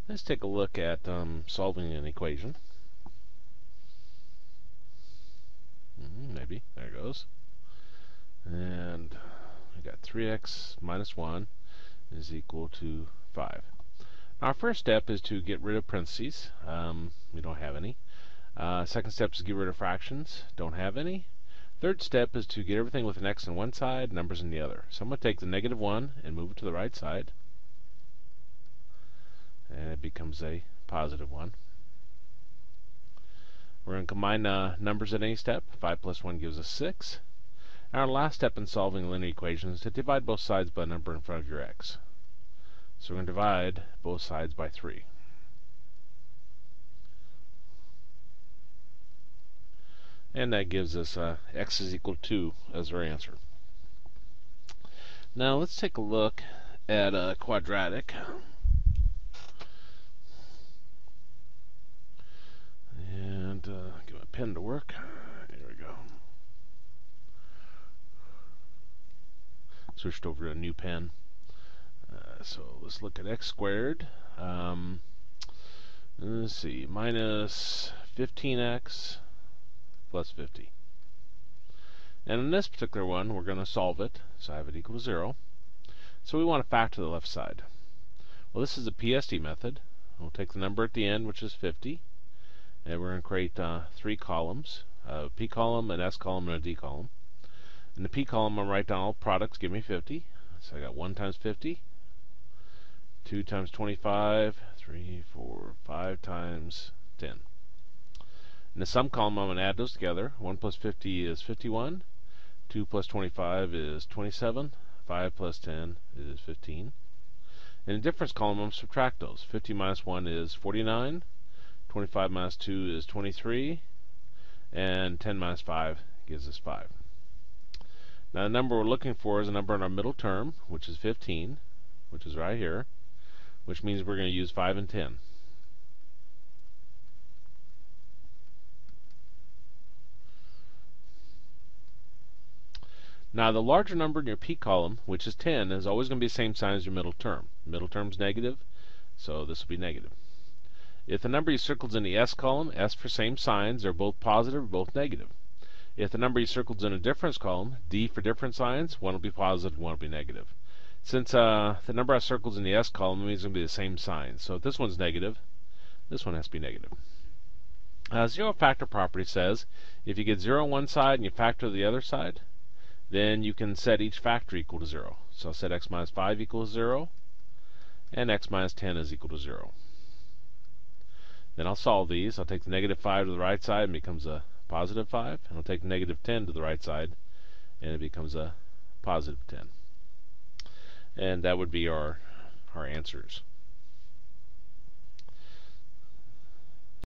Let's take a look at solving an equation. Maybe. There it goes. And we got 3x minus 1 is equal to 5. Now our first step is to get rid of parentheses. We don't have any. Second step is to get rid of fractions. Don't have any. Third step is to get everything with an x on one side, numbers on the other. So I'm going to take the negative 1 and move it to the right side. And it becomes a positive 1. We're going to combine numbers at any step. 5 plus 1 gives us 6. And our last step in solving a linear equation is to divide both sides by a number in front of your x. So we're going to divide both sides by 3. And that gives us x is equal to 2 as our answer. Now let's take a look at a quadratic. And get my pen to work. There we go. Switched over to a new pen. So let's look at x squared. Let's see, minus 15x plus 50. And in this particular one, we're going to solve it. So I have it equal to 0. So we want to factor the left side. Well, this is a PSD method. We'll take the number at the end, which is 50. And we're going to create 3 columns, a P column, an S column, and a D column. In the P column, I'm going to write down all products, give me 50. So I got 1 times 50, 2 times 25, 3, 4, 5 times 10. In the sum column, I'm going to add those together. 1 plus 50 is 51. 2 plus 25 is 27. 5 plus 10 is 15. In the difference column, I'm going to subtract those. 50 minus 1 is 49. 25 minus 2 is 23. And 10 minus 5 gives us 5. Now the number we're looking for is a number in our middle term, which is 15, which is right here, which means we're going to use 5 and 10. Now the larger number in your P column, which is 10, is always going to be the same sign as your middle term. Middle term is negative, so this will be negative. If the number you circled is in the S column, S for same signs, they're both positive or both negative. If the number you circled is in a difference column, D for different signs, one will be positive, one will be negative. Since the number I circled is in the S column, it means it's going to be the same sign. So if this one's negative, this one has to be negative. Zero factor property says if you get 0 on one side and you factor the other side, then you can set each factor equal to 0. So I'll set x minus 5 equals 0, and x minus 10 is equal to 0. Then I'll solve these. I'll take the negative 5 to the right side and it becomes a positive 5. And I'll take the negative 10 to the right side and it becomes a positive 10. And that would be our answers.